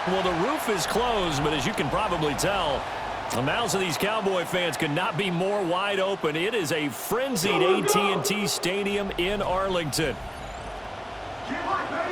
Well, the roof is closed, but as you can probably tell, the mouths of these Cowboy fans could not be more wide open. It is a frenzied AT&T Stadium in Arlington.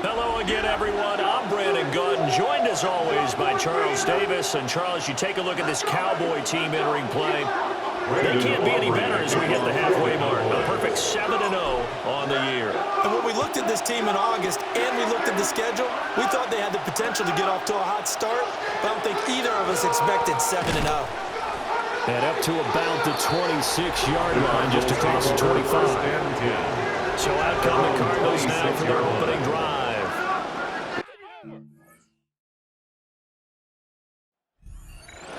Hello again, everyone. I'm Brandon Gunn, joined as always by Charles Davis. And Charles, you take a look at this Cowboy team entering play. They can't be any better as we hit the halfway mark. A perfect 7-0 on the year. And when we looked at this team in August and we looked at the schedule, we thought they had the potential to get off to a hot start, but I don't think either of us expected 7-0. And up to about the 26-yard line, just across the 25. So out come the Cardinals now for their opening drive.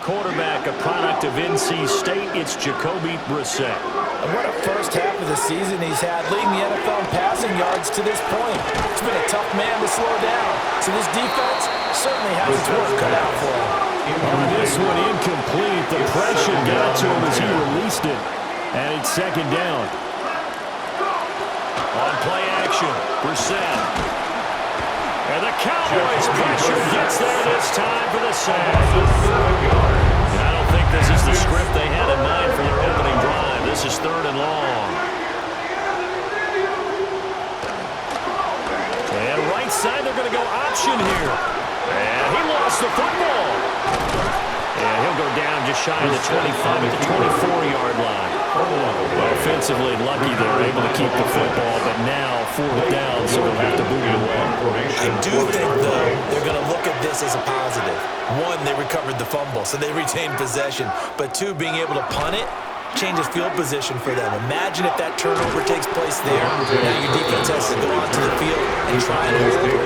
Quarterback, a product of NC State, it's Jacoby Brissett. And what a first half of the season he's had, leading the NFL in passing yards to this point. It's been a tough man to slow down, so this defense certainly has its work cut out for him. On this one, incomplete. The pressure got to him as he released it, and it's second down. On play action, Brissett. And the Cowboys' pressure gets there this time for the sack. I don't think this is the script they had in mind for their opening drive. This is 3rd and long. And right side, they're going to go option here. And he lost the football. And he'll go down just shy of the 25 at the 24-yard line. Offensively lucky they're able to keep the football, but now 4th down, so they'll have to boot it away. I do think, though, they're going to look at this as a positive. One, they recovered the fumble, so they retained possession. But two, being able to punt it changes field position for them. Imagine if that turnover takes place there. Now your defense has to go onto the field and try and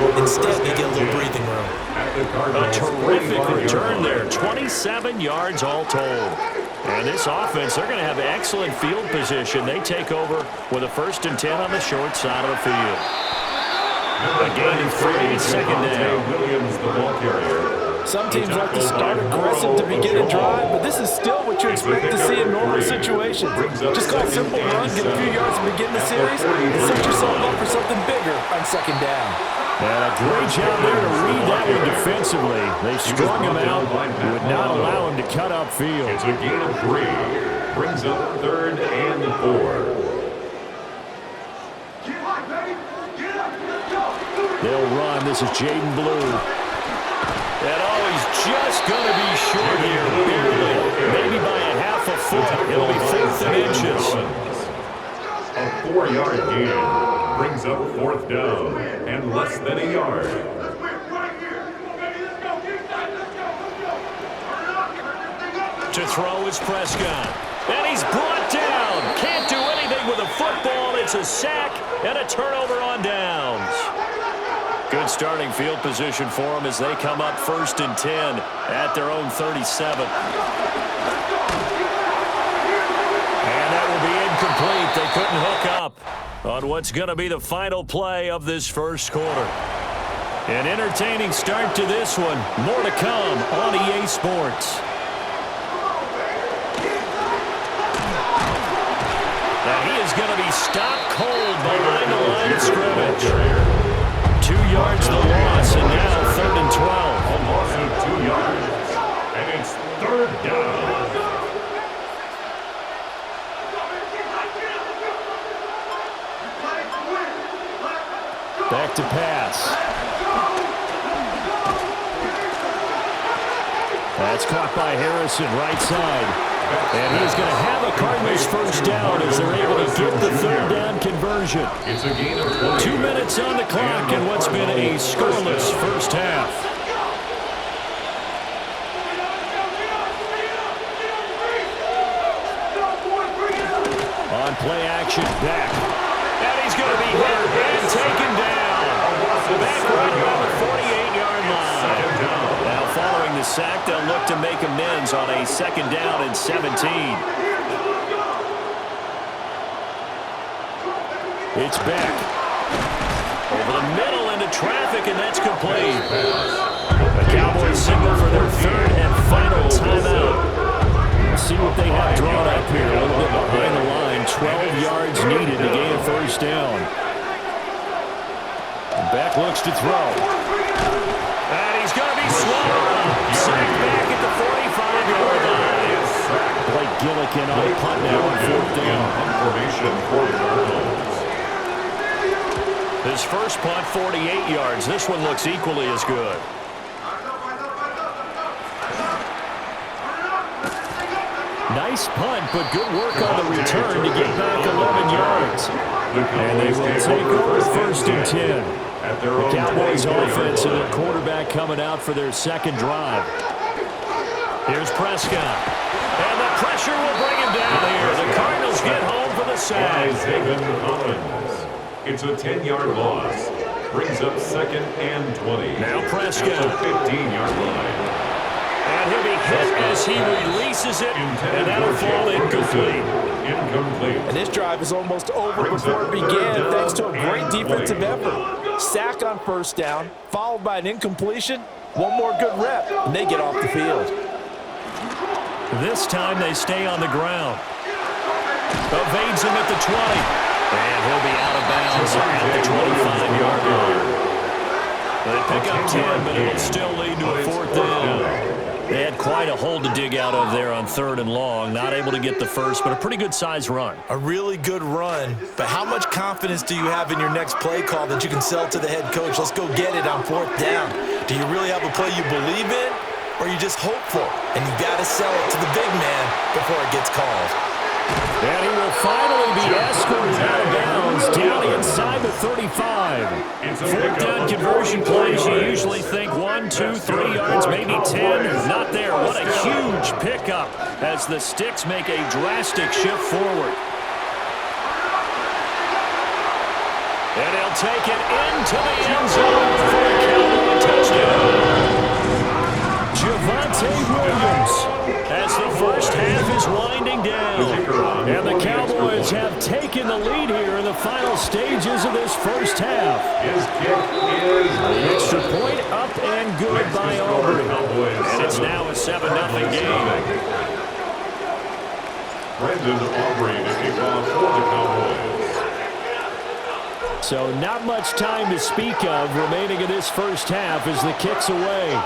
hold. Instead, they get a little breathing room. A terrific return there. 27 yards all told. And this offense, they're going to have excellent field position. They take over with a 1st and 10 on the short side of the field. A gain of 3, second down. Some teams like to start aggressive to begin a drive, but this is still what you expect to see in normal situations. Just call a simple run, get a few yards to begin the series, and set yourself up for something bigger on second down. And a great job there to read that one defensively. They strung him out, would not allow him to cut upfield. It's a gain of 3. Brings up 3rd and 4. They'll run. This is Jaden Blue. And he's just going to be short here, barely, maybe by a half a foot. It'll be 4th and inches. A 4-yard gain brings up 4th down and less than a yard. To throw is Prescott. And he's brought down. Can't do anything with a football. It's a sack and a turnover on downs. Good starting field position for them as they come up 1st and 10 at their own 37. And that will be incomplete. They couldn't hook up on what's going to be the final play of this first quarter. An entertaining start to this one. More to come on EA Sports. And he is going to be stopped cold behind the line of scrimmage. 2 yards the loss, and now 3rd and 12. A loss of 2 yards, and it's 3rd down. Back to pass. That's caught by Harrison, right side. And he's going to have a Cardinals 1st down as they're able to get the 3rd down conversion. It's a gain of 20. 2 minutes on the clock in what's been a scoreless first half. On play action, back. And he's going to be hit and taken down. Back right around the 48-yard line. Now following the sack, they'll look to make amends on a 2nd down and 17. It's back. Over the middle into traffic, and that's complete. The Cowboys signal for their 3rd and final timeout. Let's see what they have drawn up here. A little bit behind the line. 12 yards needed to gain a 1st down. Beck looks to throw. And he's going to be swallowed up. Sacked back at the 45-yard line. Blake Gillikin on the punt now on 4th down. Formation for the Cardinals. His first punt, 48 yards. This one looks equally as good. Nice punt, but good work on the return to get back 11 yards. And they will take over 1st and 10. The Cowboys offense and their quarterback coming out for their second drive. Here's Prescott. And the pressure will bring him down here. The Cardinals get home for the sack. It's a 10-yard loss. Brings up 2nd and 20. Now Prescott. At the 15-yard line. And he'll be hit as he releases it, and that'll fall incomplete. And this drive is almost over before it began, thanks to a great defensive effort. Sack on 1st down, followed by an incompletion. One more good rep, and they get off the field. This time they stay on the ground. Evades him at the 20. And he'll be out of bounds at the 25-yard line. They pick up 10, but it will still lead to a 4th down. They had quite a hole to dig out of there on 3rd and long. Not able to get the first, but a pretty good-sized run. A really good run, but how much confidence do you have in your next play call that you can sell to the head coach? Let's go get it on 4th down. Do you really have a play you believe in, or are you just hopeful? And you got to sell it to the big man before it gets called. And he will finally be escorted out of bounds down inside the 35. 4th down conversion plays, you usually think 1, 2, 3 yards, maybe 10. Not there. What a huge pickup as the Sticks make a drastic shift forward. And he'll take it into the end zone for a Cowboy touchdown. Javonte Williams as the first half is winding down. And the Cowboys have taken the lead here in the final stages of this first half. His kick is Extra point up and good by Aubrey. And it's now a 7-0 game. Brendan Aubrey to kick off for the Cowboys. So not much time to speak of remaining in this first half as the kick's away.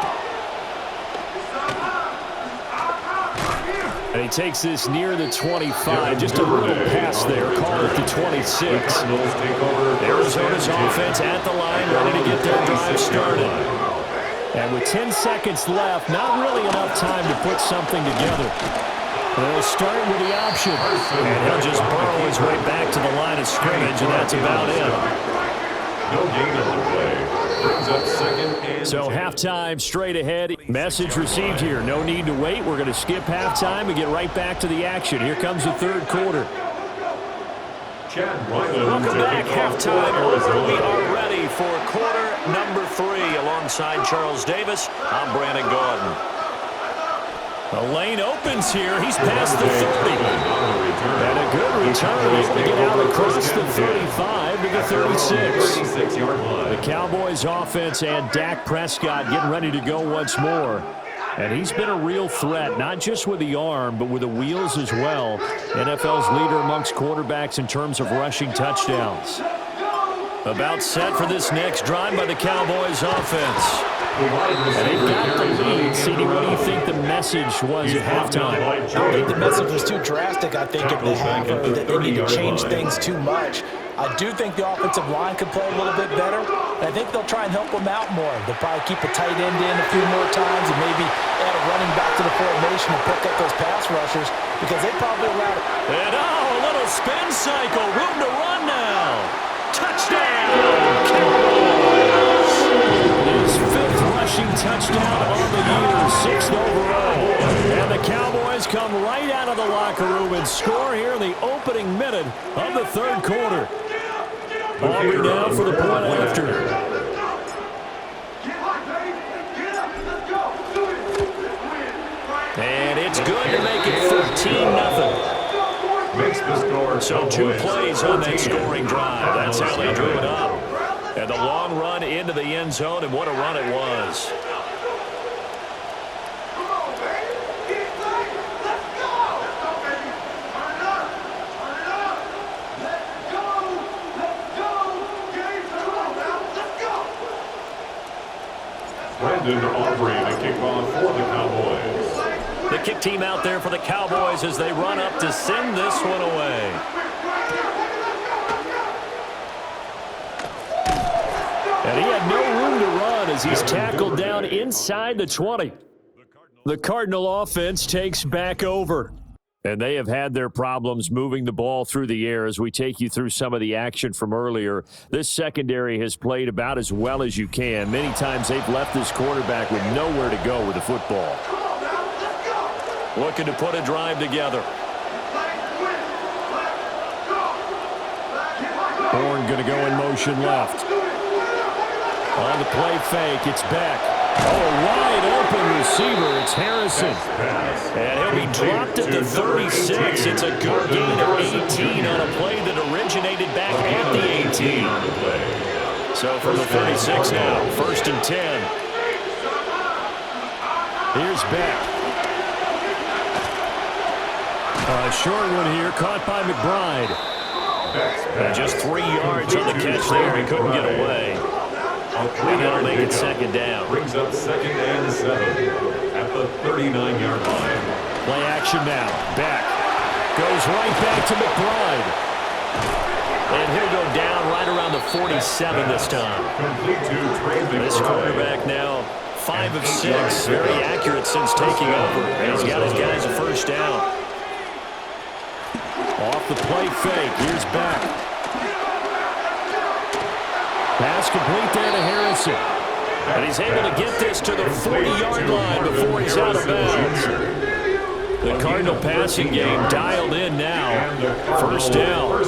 And he takes this near the 25. Just a little pass there. Call it the 26. Arizona's offense at the line, ready to get their drive started. And with 10 seconds left, not really enough time to put something together. They'll start with the option. And he'll just burrow his way back to the line of scrimmage, and that's about it. No gain on the play. Brings up 2nd and So 10. halftime straight ahead. Message received here. No need to wait. We're going to skip halftime and get right back to the action. Here comes the 3rd quarter. Chad Ryland Welcome to back, kick off for halftime. Arizona. We are ready for quarter number 3. Alongside Charles Davis, I'm Brandon Gordon. The lane opens here. He's past the 30. And a good return able to get out across the 35 to the 36. 36-yard line. The Cowboys offense and Dak Prescott getting ready to go once more. And he's been a real threat, not just with the arm, but with the wheels as well. NFL's leader amongst quarterbacks in terms of rushing touchdowns. About set for this next drive by the Cowboys offense. And they've got the lead. CD, what do you think the message was at halftime? I don't think the message was too drastic. I think at the half that they need to change things too much. I do think the offensive line could play a little bit better. And I think they'll try and help them out more. They'll probably keep a tight end in a few more times and maybe add a running back to the formation and pick up those pass rushers because they probably allowed it. And a little spin cycle. Room to run now. Touchdown, Cowboys. His 5th rushing touchdown on the year, 6th overall. And the Cowboys come right out of the locker room and score here in the opening minute of the 3rd quarter. Aubrey now for the point after. And it's good to make it 14-0. Makes the score. So 2 plays on that scoring drive. That's how they drew it up. And the long run into the end zone, and what a run it was. Brandon Aubrey to kick off for the Cowboys. The kick team out there for the Cowboys as they run up to send this one away. And he had no room to run as he's tackled down inside the 20. The Cardinal offense takes back over. And they have had their problems moving the ball through the air as we take you through some of the action from earlier. This secondary has played about as well as you can. Many times they've left this quarterback with nowhere to go with the football. Looking to put a drive together. Bourne going to go in motion left. On the play fake, it's back. Oh, wide open receiver. It's Harrison. And he'll be dropped at the 36. It's a good gain of 18 on a play that originated back at the 18. So from the 36 now, 1st and 10. Here's Beck. A short one here, caught by McBride. And just 3 yards on the catch there. He couldn't get away. And that'll make it 2nd down. Brings up 2nd and 7 at the 39-yard line. Play action now. Beck goes right back to McBride. And he'll go down right around the 47 this time. This quarterback now 5 of 6. Very accurate since taking over. And he's got his guys a 1st down. Off the play fake. Here's Beck. Pass complete there to Harrison. And he's able to get this to the 40-yard line before he's out of bounds. The Cardinal passing game dialed in now. 1st down.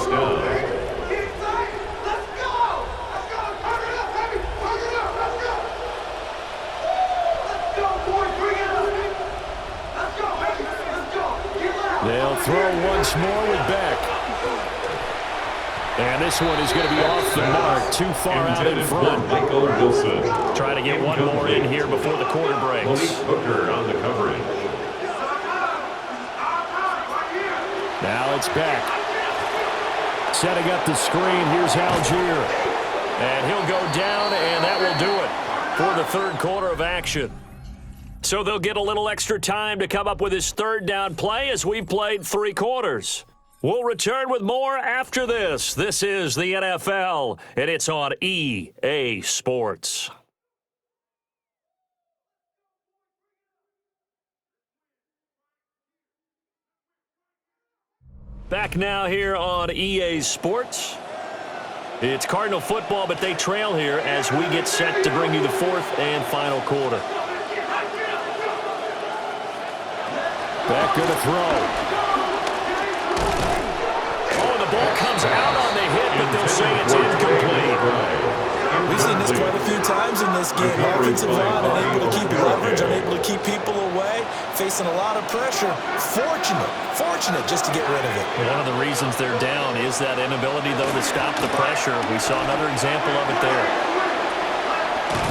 They'll throw once more with Beck. And this one is going to be off the mark, too far out in front. Michael Wilson. Try to get one more in here before the quarter breaks. Malik Hooker on the coverage. Now it's Beck. Setting up the screen. Here's Algier. And he'll go down, and that will do it for the 3rd quarter of action. So they'll get a little extra time to come up with his 3rd down play as we've played 3 quarters. We'll return with more after this. This is the NFL, and it's on EA Sports. Back now here on EA Sports. It's Cardinal football, but they trail here as we get set to bring you the 4th and final quarter. Beck going to throw. Ball comes out on the hit, but they'll say it's incomplete. We've seen this quite a few times in this game. Offensive line unable to keep leverage, unable to keep people away, facing a lot of pressure. Fortunate just to get rid of it. One of the reasons they're down is that inability, though, to stop the pressure. We saw another example of it there.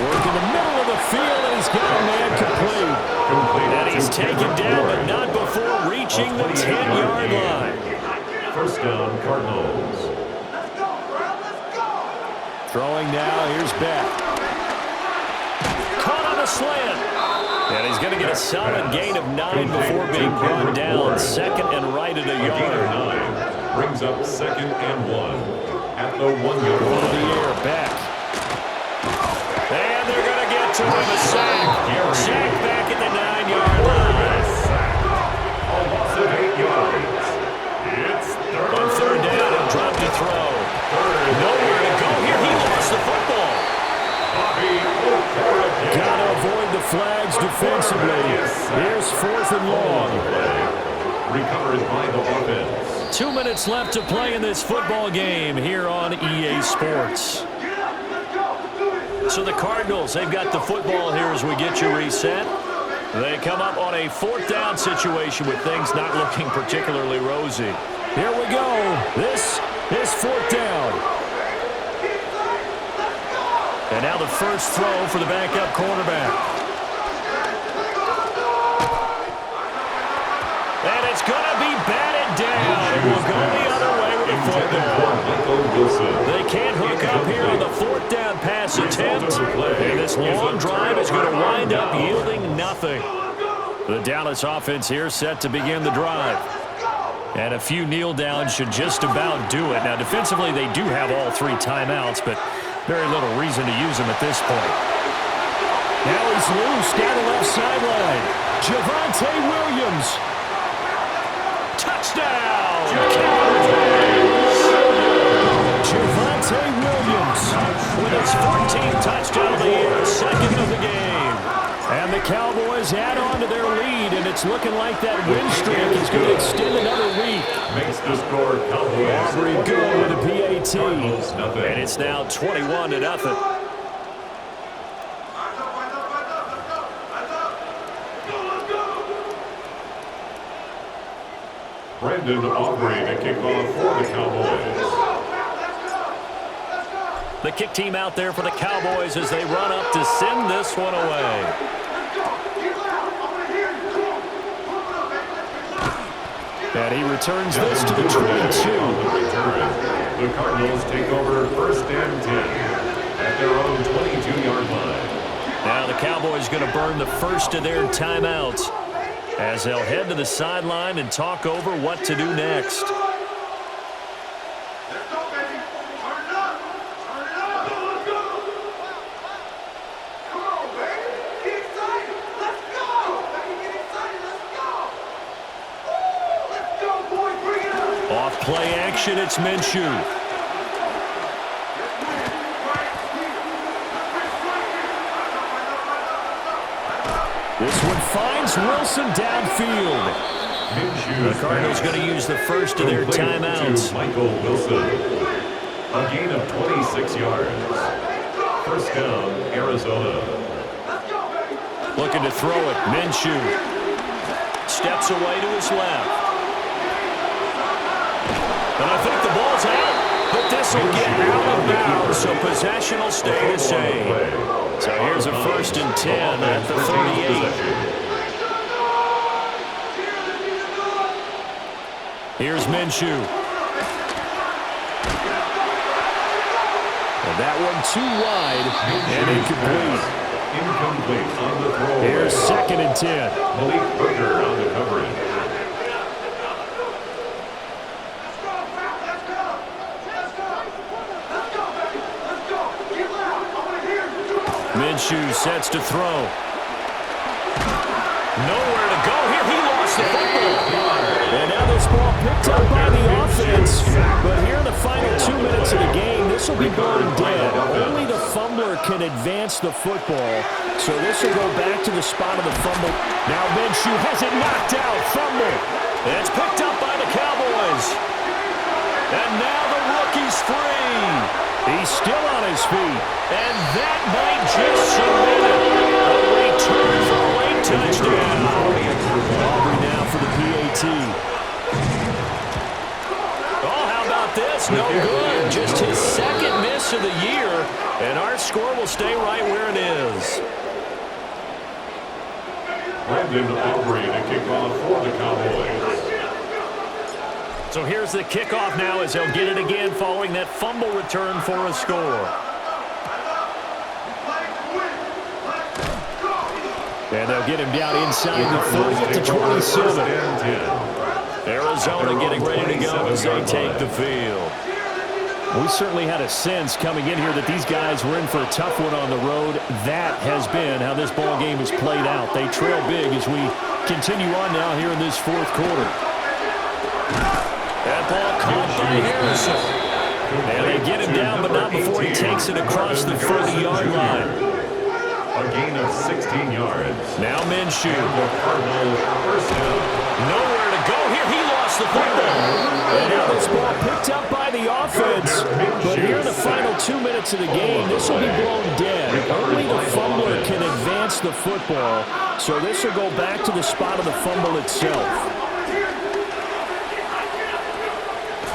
Work in the middle of the field, and he's got a man complete. And he's taken down, but not before reaching the 10-yard line. 1st down, Cardinals. Throwing now, here's Beck. Caught on a slant. And he's going to get a solid gain of 9 before being brought down. 2nd and right at a yard. 9 brings up 2nd and 1 at the 1-yard line. The air, Beck. And they're going to get to him, a sack. Sack back at the 9-yard line. A loss of 8 yards. It's On 3rd down, he'll drop to throw. Nowhere to go here. He lost the football. Got to avoid the flags defensively. Here's 4th and long. Recovered by the offense. 2 minutes left to play in this football game here on EA Sports. So the Cardinals, they've got the football here as we get you reset. They come up on a 4th down situation with things not looking particularly rosy. Here we go. This is 4th down. And now the first throw for the backup quarterback. And it's going to be batted down. It will go the other way with the football. They can't hook up here on the 4th down pass attempt. And this long drive is going to The Dallas offense here set to begin the drive. And a few kneel downs should just about do it. Now, defensively, they do have all 3 timeouts, but very little reason to use them at this point. Now he's loose down the left sideline. Javonte Williams. Touchdown! Javonte Williams With his 14th touchdown of the year, second of the game. And the Cowboys add on to their lead, and it's looking like that win streak is going to extend another week. Makes the score Cowboys. Aubrey good with a PAT. And it's now 21-0. Brandon Aubrey to kick off for the Cowboys. The kick team out there for the Cowboys as they run up to send this one away. And he returns this to the 22. The Cardinals take over 1st and 10 at their own 22-yard line. Now the Cowboys going to burn the first of their timeouts as they'll head to the sideline and talk over what to do next. Off play action, it's Minshew. This one finds Wilson downfield. The Cardinals going to use the first of their timeouts. Michael Wilson. A gain of 26 yards. First down, Arizona. Looking to throw it, Minshew. Steps away to his left. And I think the ball's out, but this will get out of bounds, so possession will stay the same. So here's a 1st and 10 at the 38. Here's Minshew. And that one too wide and incomplete. Incomplete on the throw. Here's 2nd and 10. Malik Burger on the coverage. Minshew sets to throw. Nowhere to go here. He lost the football. And now this ball picked up by the offense. But here in the final 2 minutes of the game, this will be blown dead. Only the fumbler can advance the football. So this will go back to the spot of the fumble. Now Minshew has it knocked out. Fumble. And it's picked up by the Cowboys. And now the rookie's free. He's still on his feet. And that might just submit it. A return for a late touchdown. Aubrey now for the PAT. Oh, how about this? No good. Just his 2nd miss of the year. And our score will stay right where it is. Brandon Aubrey to kick off for the Cowboys. So here's the kickoff now as they'll get it again following that fumble return for a score. And they'll get him down inside the 30 to 27. Arizona getting ready to go as they take the field. We certainly had a sense coming in here that these guys were in for a tough one on the road. That has been how this ball game has played out. They trail big as we continue on now here in this 4th quarter. That ball caught by Harrison. And they get him down, but not before he takes it across the 30-yard line. A gain of 16 yards. Now Minshew. The Cardinals first down. Nowhere to go here. He lost the football. And now this ball picked up by the offense. But here in the final 2 minutes of the game, this will be blown dead. Only the fumbler can advance the football. So this will go back to the spot of the fumble itself.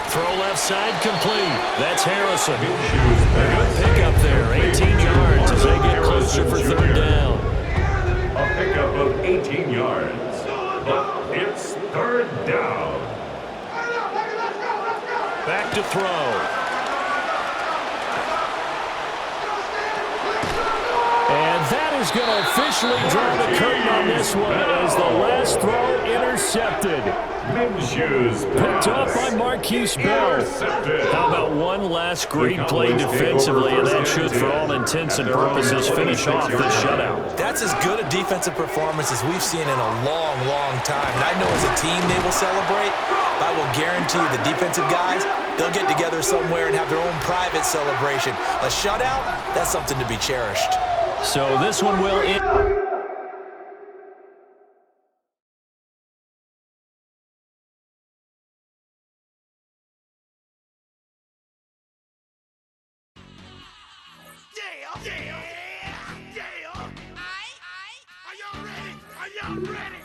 Throw left side complete. That's Harrison. A good pickup there. 18 yards as they get closer for 3rd down. A pickup of 18 yards. But it's 3rd down. Back to throw. And that is going to officially draw the curtain on this one as the last throw intercepted. Picked up by Marquise Bell. How about one last great play defensively, and that should, for all intents and purposes, finish off this shutout. That's as good a defensive performance as we've seen in a long, long time. And I know as a team they will celebrate, but I will guarantee you the defensive guys, they'll get together somewhere and have their own private celebration. A shutout, that's something to be cherished. So this one will end. Are y'all ready? Are y'all ready?